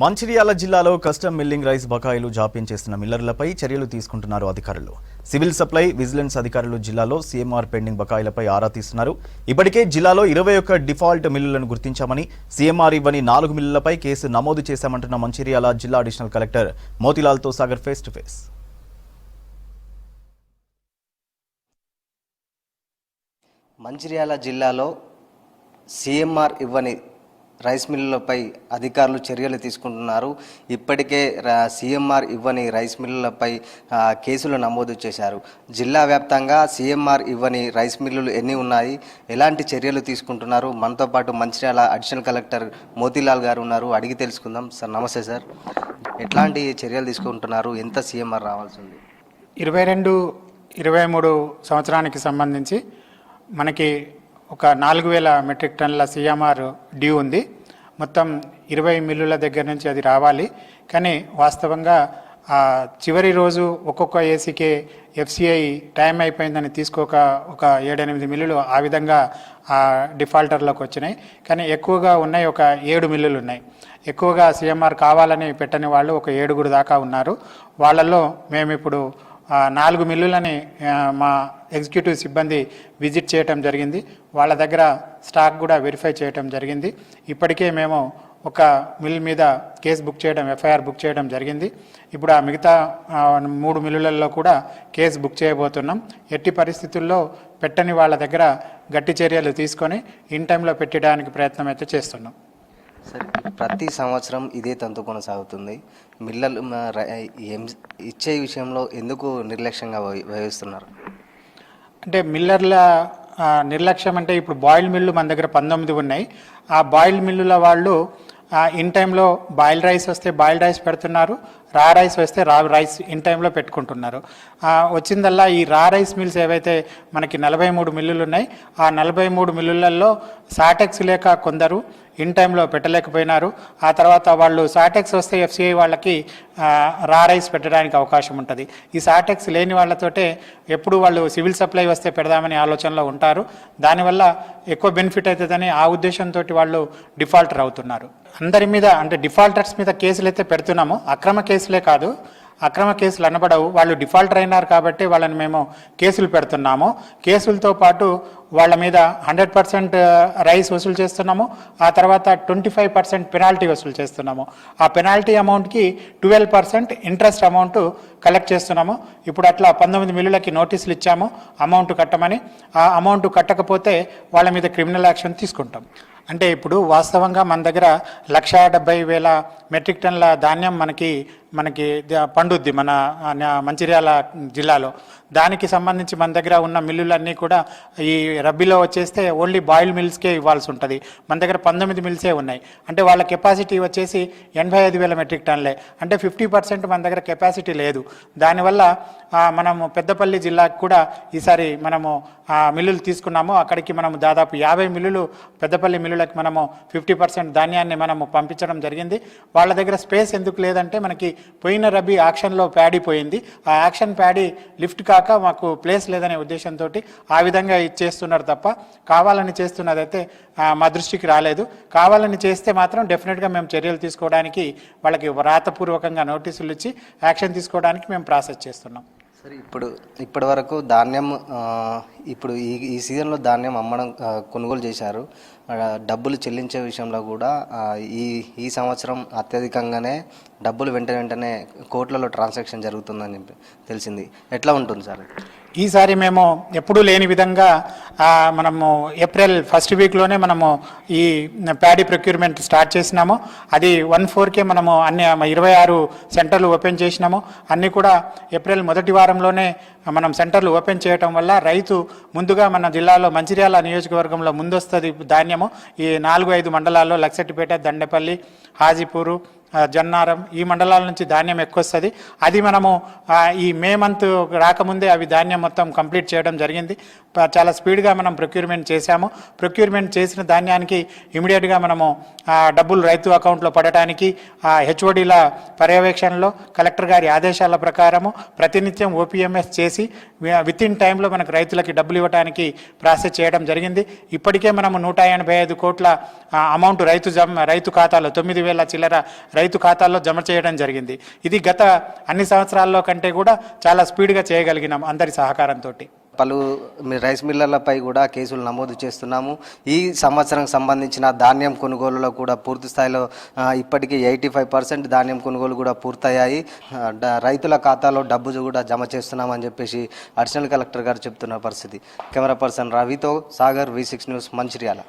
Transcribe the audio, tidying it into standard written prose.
మంచిర్యాల జిల్లాలో custom milling rice బకాయిలు జాప్యం చేస్తున్న మిల్లర్లపై చర్యలు తీసుకుంటున్నారు అధికారులు. సివిల్ సప్లై, విజిలెన్స్ అధికారులు జిల్లాలో సీఎంఆర్ పెండింగ్ బకాయిలపై ఆరా తీస్తున్నారు. ఇప్పటికే జిల్లాలో 21 డిఫాల్ట్ మిల్లులను గుర్తించామని, సీఎంఆర్ ఇవ్వని 4 మిల్లులపై కేసు నమోదు చేశామంటున్న మంచిర్యాల జిల్లా అడిషనల్ కలెక్టర్ మోతిలాల్తో Sagar face to face. Mancherial జిల్లాలో సీఎంఆర్ ఇవ్వని రైస్ మిల్లులపై అధికారులు చర్యలు తీసుకుంటున్నారు. ఇప్పటికే సీఎంఆర్ ఇవ్వని రైస్ మిల్లులపై కేసులు నమోదు చేశారు. జిల్లా వ్యాప్తంగా సీఎంఆర్ ఇవ్వని రైస్ మిల్లులు ఎన్ని ఉన్నాయి, ఎలాంటి చర్యలు తీసుకుంటున్నారు, మనతో పాటు మంచిర్యాల అడిషనల్ కలెక్టర్ మోతిలాల్ గారు ఉన్నారు. అడిగి తెలుసుకుందాం. సార్ నమస్తే సార్, ఎట్లాంటి చర్యలు తీసుకుంటున్నారు, ఎంత సీఎంఆర్ రావాల్సి ఉంది? 22-23 సంవత్సరానికి సంబంధించి మనకి ఒక 4000 మెట్రిక్ టన్నుల సీఎంఆర్ డ్యూ ఉంది. మొత్తం 20 మిల్లుల దగ్గర నుంచి అది రావాలి. కానీ వాస్తవంగా చివరి రోజు ఒక్కొక్క ఏసీకే ఎఫ్సిఐ టైం అయిపోయిందని తీసుకోక ఒక 7-8 మిల్లులు ఆ విధంగా డిఫాల్టర్లోకి వచ్చినాయి. కానీ ఎక్కువగా ఉన్నాయి ఒక 7 మిల్లులు ఉన్నాయి. ఎక్కువగా సీఎంఆర్ కావాలని పెట్టని వాళ్ళు ఒక 7 దాకా ఉన్నారు. వాళ్ళల్లో మేము ఇప్పుడు 4 మిల్లులని మా ఎగ్జిక్యూటివ్ సిబ్బంది విజిట్ చేయటం జరిగింది. వాళ్ళ దగ్గర స్టాక్ కూడా వెరిఫై చేయటం జరిగింది. ఇప్పటికే మేము ఒక మిల్ మీద కేసు బుక్ చేయడం, ఎఫ్ఐఆర్ బుక్ చేయడం జరిగింది. ఇప్పుడు ఆ మిగతా 3 మిల్లులలో కూడా కేసు బుక్ చేయబోతున్నాం. ఎట్టి పరిస్థితుల్లో పెట్టని వాళ్ళ దగ్గర గట్టి చర్యలు తీసుకొని ఇన్ టైంలో పెట్టడానికి ప్రయత్నం అయితే చేస్తున్నాం. సరే, ప్రతి సంవత్సరం ఇదే తంతు కొనసాగుతుంది. మిల్లలు ఇచ్చే విషయంలో ఎందుకు నిర్లక్ష్యంగా వహిస్తున్నారు? అంటే మిల్లర్ల నిర్లక్ష్యం అంటే ఇప్పుడు బాయిల్డ్ మిల్లు మన దగ్గర 19 ఉన్నాయి. ఆ బాయిల్డ్ మిల్లుల వాళ్ళు ఇన్ టైంలో బాయిల్డ్ రైస్ వస్తే బాయిల్డ్ రైస్ పెడుతున్నారు, రా రైస్ వస్తే రా రైస్ ఇన్ టైంలో పెట్టుకుంటున్నారు. వచ్చిందల్లా ఈ రా రైస్ మిల్స్ ఏవైతే మనకి 43 మిల్లులు ఉన్నాయి, ఆ 43 మిల్లులలో సాటెక్స్ లేక కొందరు ఇన్ టైంలో పెట్టలేకపోయినారు. ఆ తర్వాత వాళ్ళు సాటెక్స్ వస్తే ఎఫ్సిఐ వాళ్ళకి రా రైస్ పెట్టడానికి అవకాశం ఉంటుంది. ఈ సాటెక్స్ లేని వాళ్ళతోటే ఎప్పుడు వాళ్ళు సివిల్ సప్లై వస్తే పెడదామని ఆలోచనలో ఉంటారు. దానివల్ల ఎక్కువ బెనిఫిట్ అవుతుందని ఆ ఉద్దేశంతో వాళ్ళు డిఫాల్టర్ అవుతున్నారు. అందరి మీద అంటే డిఫాల్టర్స్ మీద కేసులు అయితే పెడుతున్నాము. అక్రమ కేసులే కాదు, అక్రమ కేసులు అనబడవు. వాళ్ళు డిఫాల్టర్ అయినారు కాబట్టి వాళ్ళని మేము కేసులు పెడుతున్నాము. కేసులతో పాటు వాళ్ళ మీద 100% రైస్ వసూలు చేస్తున్నాము. ఆ తర్వాత 25% పెనాల్టీ వసూలు చేస్తున్నాము. ఆ పెనాల్టీ అమౌంట్కి 12% ఇంట్రెస్ట్ అమౌంట్ కలెక్ట్ చేస్తున్నాము. ఇప్పుడు అట్లా 19 మిల్లులకి నోటీసులు ఇచ్చాము అమౌంట్ కట్టమని. ఆ అమౌంట్ కట్టకపోతే వాళ్ళ మీద క్రిమినల్ యాక్షన్ తీసుకుంటాం. అంటే ఇప్పుడు వాస్తవంగా మన దగ్గర 170,000 మెట్రిక్ టన్నుల ధాన్యం మనకి పండుద్ది మన మంచిర్యాల జిల్లాలో. దానికి సంబంధించి మన దగ్గర ఉన్న మిల్లులన్నీ కూడా ఈ రబ్బీలో వచ్చేస్తే ఓన్లీ బాయిల్డ్ మిల్స్కే ఇవ్వాల్సి ఉంటుంది. మన దగ్గర 19 మిల్సే ఉన్నాయి. అంటే వాళ్ళ కెపాసిటీ వచ్చేసి 85,000 మెట్రిక్ టన్నులే. అంటే 50% మన దగ్గర కెపాసిటీ లేదు. దానివల్ల మనము పెద్దపల్లి జిల్లాకు కూడా ఈసారి మనము మిల్లులు తీసుకున్నాము. అక్కడికి మనము దాదాపు 50 మిల్లులు పెద్దపల్లి మిల్లులకి మనము 50% ధాన్యాన్ని మనము పంపించడం జరిగింది. వాళ్ళ దగ్గర స్పేస్ ఎందుకు లేదంటే మనకి పోయిన రబీ యాక్షన్లో ప్యాడీ పోయింది. ఆ యాక్షన్ ప్యాడీ లిఫ్ట్ కాక మాకు ప్లేస్ లేదనే ఉద్దేశంతో ఆ విధంగా ఇచ్చేస్తున్నారు తప్ప కావాలని చేస్తున్నదైతే మా దృష్టికి రాలేదు. కావాలని చేస్తే మాత్రం డెఫినెట్గా మేము చర్యలు తీసుకోవడానికి వాళ్ళకి రాతపూర్వకంగా నోటీసులు ఇచ్చి యాక్షన్ తీసుకోవడానికి మేము ప్రాసెస్ చేస్తున్నాం. సరే, ఇప్పటి వరకు ధాన్యం ఇప్పుడు ఈ సీజన్లో ధాన్యం కొనుగోలు చేశారు. డబ్బులు చెల్లించే విషయంలో కూడా ఈ సంవత్సరం అత్యధికంగానే డబ్బులు వెంటనే కోట్లలో ట్రాన్సాక్షన్ జరుగుతుందని తెలిసింది. ఎట్లా ఉంటుంది సార్? ఈసారి మేము ఎప్పుడూ లేని విధంగా మనము ఏప్రిల్ ఫస్ట్ వీక్లోనే మనము ఈ ప్యాడీ ప్రొక్యూర్మెంట్ స్టార్ట్ చేసినాము. అది 1/4కే మనము అన్ని 26 సెంటర్లు ఓపెన్ చేసినాము. అన్నీ కూడా ఏప్రిల్ మొదటి వారంలోనే మనం సెంటర్లు ఓపెన్ చేయటం వల్ల రైతు ముందుగా మన జిల్లాలో మంచిర్యాల నియోజకవర్గంలో ముందొస్తుంది ధాన్యము. ఈ 4-5 మండలాల్లో లక్సెట్టిపేట, దండపల్లి, హాజీపూరు, జన్నారం ఈ మండలాల నుంచి ధాన్యం ఎక్కువ వస్తుంది. అది మనము ఈ మే మంత్ రాకముందే అవి ధాన్యం మొత్తం కంప్లీట్ చేయడం జరిగింది. చాలా స్పీడ్గా మనం ప్రొక్యూర్మెంట్ చేశాము. ప్రొక్యూర్మెంట్ చేసిన ధాన్యానికి ఇమీడియట్గా మనము డబ్బులు రైతు అకౌంట్లో పడటానికి హెచ్ఓడీల పర్యవేక్షణలో కలెక్టర్ గారి ఆదేశాల ప్రకారము ప్రతినిత్యం ఓపీఎంఎస్ చేసి విత్ ఇన్ టైంలో మనకు రైతులకి డబ్బులు ఇవ్వడానికి ప్రాసెస్ చేయడం జరిగింది. ఇప్పటికే మనము 185 కోట్ల అమౌంట్ రైతు ఖాతాలో 9,000 చిల్లర రైతు ఖాతాల్లో జమ చేయడం జరిగింది. ఇది గత అన్ని సంవత్సరాల్లో కంటే కూడా చాలా స్పీడ్గా చేయగలిగినాం అందరి సహకారంతో. పలు రైస్ మిల్లర్లపై కూడా కేసులు నమోదు చేస్తున్నాము. ఈ సంవత్సరం సంబంధించిన ధాన్యం కొనుగోలులో కూడా పూర్తి స్థాయిలో ఇప్పటికీ 85% ధాన్యం కొనుగోలు కూడా పూర్తయ్యాయి. రైతుల ఖాతాలో డబ్బు కూడా జమ చేస్తున్నామని చెప్పేసి అడిషనల్ కలెక్టర్ గారు చెప్తున్న పరిస్థితి. కెమెరా పర్సన్ రవితో సాగర్, V6 న్యూస్, మంచిర్యాల.